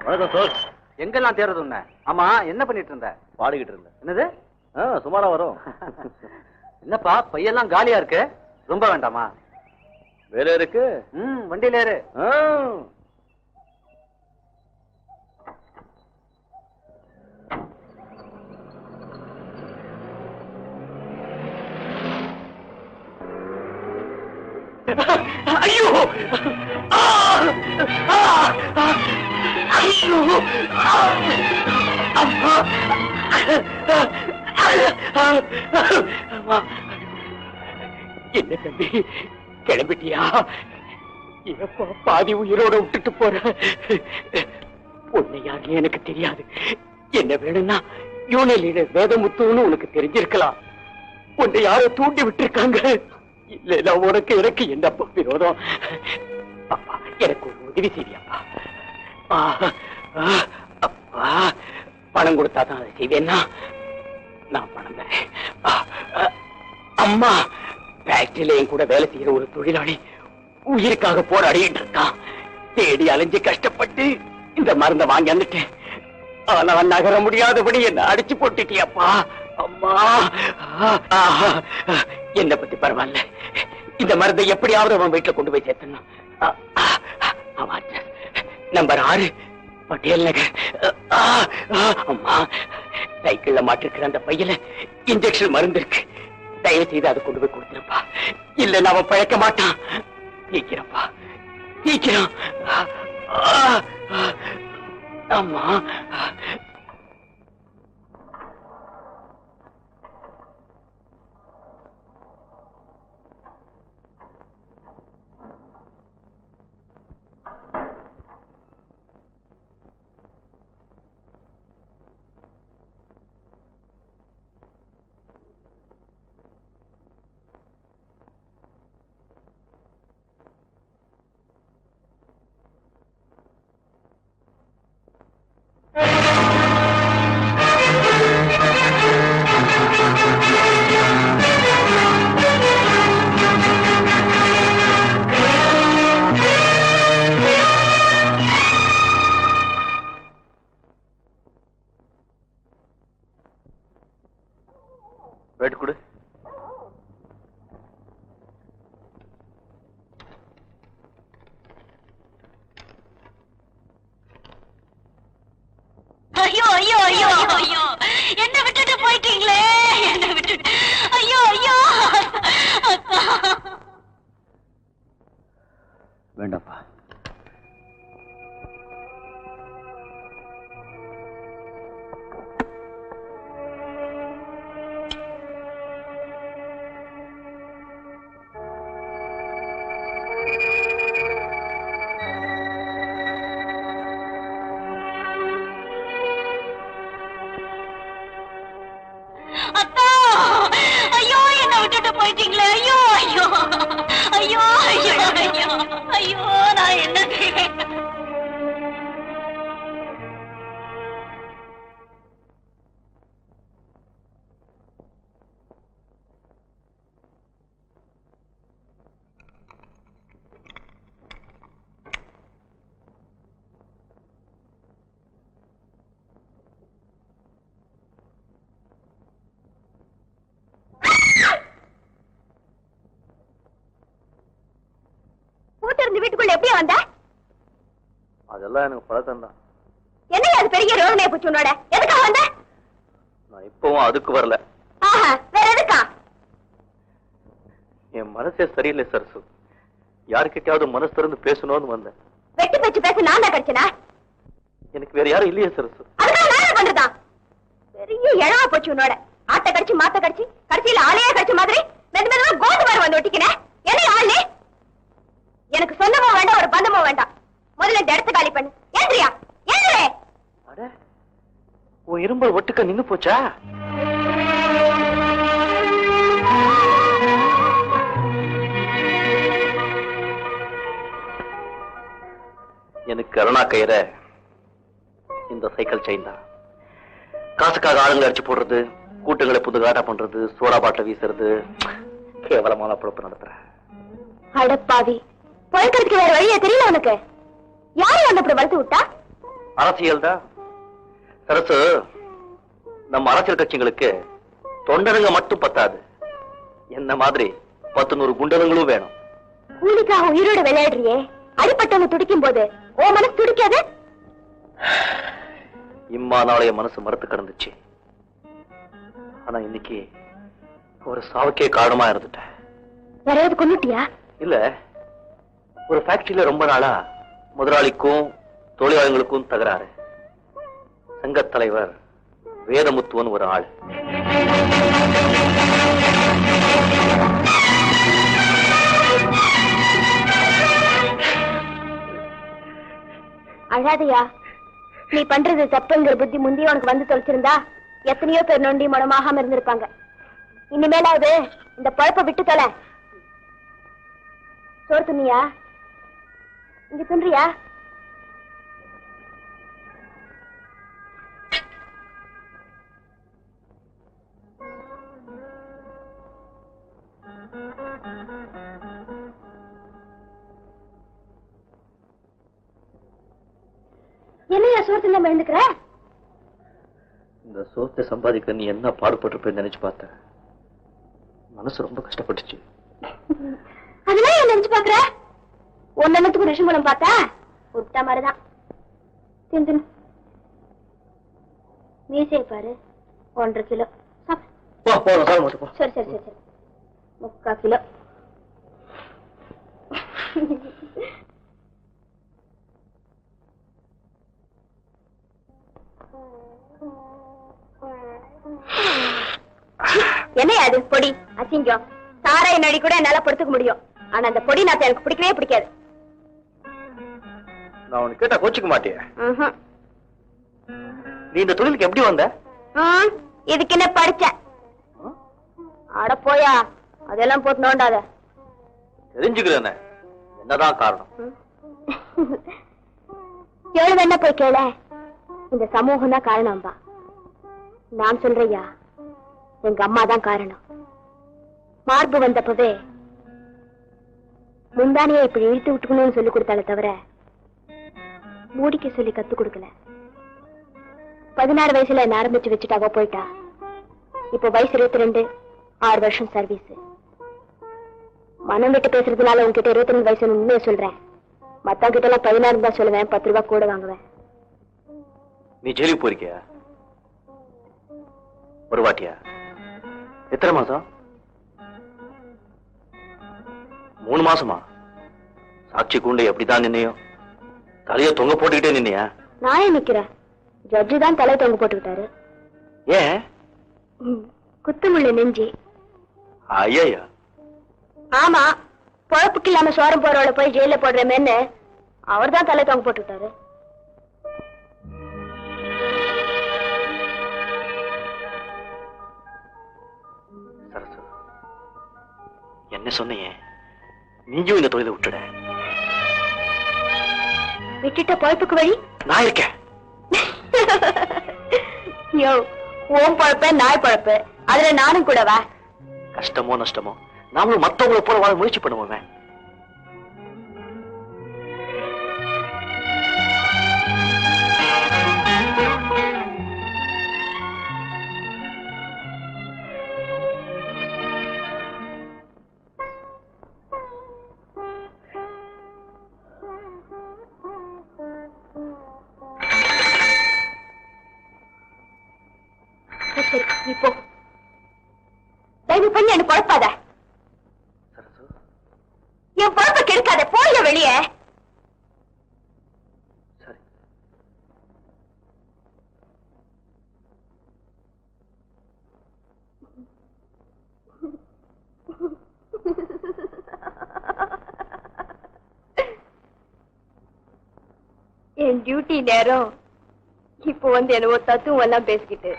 வணக்கம் சார். எங்கெல்லாம் தேர்றது உன்ன? ஆமா, என்ன பண்ணிட்டு இருந்த? பாடிக்கிட்டு இருந்தேன். என்னது? சுமாரா வரும். என்னப்பா பையெல்லாம் காலியா இருக்கு? ரொம்ப வேண்டாமா? வேற இருக்கு. வண்டியில ஏறு. ஐயோ! ஐயோ! அம்மா! என்ன தம்பி, கிளம்பிட்டியா? எப்ப பாதி உயிரோட விட்டுட்டு போற? உன்னை யாருன்னு எனக்கு தெரியாது. என்ன வேணும்னா யூனியன் லீடர் வேதமுத்துன்னு உனக்கு தெரிஞ்சிருக்கலாம். உன்னை யாரோ தூண்டி விட்டுருக்காங்க. இல்ல உனக்கு எனக்கு என்னப்பா விரோதம்? அப்பா, எனக்கு ஒரு உதவி செய்வியாப்பா? அப்பா, பணம் கொடுத்தாதான் அதை செய்வேன்னா நான் பணம் தரேன். அம்மா, ஃபேக்டரியில என் கூட வேலை செய்யற ஒரு தொழிலாளி உயிருக்காக போராடிட்டு இருக்கான். தேடி அலைஞ்சு கஷ்டப்பட்டு இந்த மருந்தை வாங்கி வந்துட்டேன். ஆனா நகர முடியாதபடி என்ன அடிச்சு போட்டுட்டியப்பா. அம்மா, என்ன பத்தி பரவாயில்ல. இந்த மருந்தை எப்படியாவது அவன் வீட்டுல கொண்டு போய் சேர்த்தணும். நம்பர் 6 பட்டேல் நகர். அம்மா, சைக்கிள்ல மாட்டிருக்கிற அந்த பையில இன்ஜெக்ஷன் மருந்து இருக்கு. தயவு செய்து அதை கொண்டு போய் கொடுத்துருப்பா. இல்ல அவன் பழக்க மாட்டான். சீக்கிரப்பா, சீக்கிரம். அம்மா, வெயிட் கொடு. ஐயோ ஐயோ ஐயோ ஐயோ, என்ன விட்டுட்டு போயிட்டீங்களே, என்ன விட்டுட்டு. ஐயோ ஐயோ. வேண்டாப்பா. அத்தா, ஐயோ என்ன விட்டுட்டு போயிட்டீங்களே. ஐயோ ஐயோ ஐயோ ஐயோ ஐயோ ஐயோ, நான் என்ன செய்வேன்? வீட்டுக்குள்ள எப்படி வந்த? அதெல்லாம் எனக்கு பழக்கம் தான். என்ன அது பெரிய ரோகனைய போச்சு உன்னோட? எதுக்காக வந்த? நான் இப்பவும் அதுக்கு வரல. வேற எதுக்கா? என் மனசே சரியில்லை சரசு. யாருக்கிட்டையாவது மனசு திறந்து பேசணும்னு வந்தேன். வெட்டி பேச்சு பேச நான் தான் கிடைச்சனா? எனக்கு வேற யாரும் இல்லையே சரசு. அதுக்காக நான் என்ன பண்றதா? பெரிய இழவா போச்சு உன்னோட. ஆட்ட கடிச்சு மாத்த கடிச்சு கடைசியில ஆளையே கடிச்ச மாதிரி மெது மெதுவா கோந்து மாதிரி வந்து ஒட்டிக்கின. என்ன ஆளு? எனக்கு சொந்தமோ வேண்டாம், ஒரு பந்தமோ வேண்டாம். முதல்ல இந்த இடத்த காலி பண்ணு. ஏந்திரியா, ஏந்திரே. அட, உன் இரும்பல் ஒட்டுக்க நின்னு போச்சா? எனக்கு அருணா கயிற இந்த சைக்கிள் செயின் தான். காசுக்காக ஆளுங்களை அடிச்சு போடுறது, கூட்டங்களை புது காட்டா பண்றது, சோடா பாட்டில் வீசுறது, கேவலமான பொழப்பு நடத்துறேன். அடப்பாவி, பொழைக்கிறதுக்கு வேற வழியே தெரியல உனக்கு? யாரு வந்து அப்படி வளர்த்து விட்டா? அரசியல் தான் சரசு. நம்ம அரசியல் கட்சிகளுக்கு தொண்டனுங்க மட்டும் பத்தாது, என்ன மாதிரி 10-100 குண்டனுங்களும் வேணும். கூலிக்காக உயிரோட விளையாடுறியே, அடிப்பட்டவங்க துடிக்கும் போது ஓ மனசு துடிக்காது? இம்மா நாளைய மனசு மறுத்து கிடந்துச்சு. ஆனா இன்னைக்கு ஒரு சாவுக்கே காரணமா இருந்துட்டேன். யாரையாவது கொண்டுட்டியா? இல்ல, ஒரு ஃபேக்டரியில ரொம்ப நாளா முதலாளிக்கும் தொழிலாளர்களுக்கும் தகராறு. சங்கத் தலைவர் வேதமுத்துவன் ஒரு ஆள். அழாதையா, நீ பண்றது தப்புங்கிற புத்தி முந்தைய உனக்கு வந்து தொலைச்சிருந்தா எத்தனையோ பேர் நொண்டி மனமாகாம இருந்திருப்பாங்க. இனிமேலாவது இந்த பழப்ப விட்டு தொலை. சோறு துண்ணியா? இங்க துன்றியா? என்னையா சோறு தின்னாம எழுந்துக்கிற? இந்த சோத்தை சம்பாதிக்க நீ என்ன பாடுபட்டிருப்பேன்னு நினைச்சு பார்த்தேன். மனசு ரொம்ப கஷ்டப்பட்டுச்சு. அதெல்லாம் ஏன் நினைச்சு பாக்குற? ஒன்னத்துக்கு விஷம் மூலம் பார்த்தா உருட்டா மாதிரிதான். தின்னு மீசையை பாரு, 1.5 கிலோ. சரி சரி சரி சரி, 3/4 கிலோ. என்னையா அது பொடி அசிங்கம்? சாராய நடி கூட என்னால பொறுத்துக்க முடியும், ஆனா அந்த பொடி நாத்த எனக்கு பிடிக்கவே பிடிக்காது. நான் உனக்கு கேட்டா கோச்சிக்க மாட்டேன். நீ இந்த தொழிலுக்கு எப்படி வந்த? இதுக்கு என்ன படிச்சேன்? அட போயா, அதெல்லாம் போட்டு நோண்டாத. தெரிஞ்சுக்கிறேன் என்னதான் காரணம். கேளு, என்ன போய் கேள. இந்த சமூகம் தான் காரணம்பா. நான் சொல்றையா, எங்க அம்மா தான் காரணம். மார்பு வந்தப்பவே முந்தானியை இப்படி இழுத்து விட்டுக்கணும்னு சொல்லி கொடுத்தாலே தவிர மூடிக்க சொல்லி கத்து கொடுக்கல. 16 வயசுல என்ன ஆரம்பிச்சு வச்சுட்டாவோ போயிட்டா. இப்ப வயசு 22, 6 வருஷம் சர்வீஸ். மனம் விட்டு பேசுறதுனால உங்ககிட்ட 22 வயசு உண்மையை சொல்றேன். மத்தவங்க கிட்ட எல்லாம் 16 தான் சொல்லுவேன், 10 ரூபாய் கூட வாங்குவேன். நீ ஜெயிலுக்கு போயிருக்கியா? ஒரு வாட்டியா? எத்தனை மாசம்? 3 மாசமா? சாட்சி கூண்டை எப்படிதான் நின்னையோ? தலைய தொங்க போட்டுக்கிட்டே நின்னையா? நான் நிக்கிறேன், ஜட்ஜி தான் தலை தொங்க போட்டுக்கிட்டாரு. ஏன்? குத்துமுள்ள நெஞ்சி. ஐயா, ஆமா, பொழப்புக்கு இல்லாம சோரம் போறவளை போய் ஜெயில போடுறமேன்னு அவர் தான் தலை தொங்க போட்டுக்கிட்டாரு. சரசு, என்ன சொன்னீங்க? நீயும் இந்த தொழிலை விட்டுட. விட்டுட்ட பொழப்புக்கு வழி நான் இருக்கேன். யோ, ஓம் பொழப்ப நாய் பொழப்பு, அதுல நானும் கூடவா? கஷ்டமோ நஷ்டமோ நாமளும் மத்தவங்களை போல வாழ முயற்சி பண்ணுவோமே. இப்போ தயவு பண்ணி என்ன குழப்பாத. என் பொழப்ப கெடுக்காத, போய வெளியே. சரி. என் டியூட்டி நேரம் இப்போ வந்து என்னவோ தத்துவம் எல்லாம் பேசிக்கிட்டு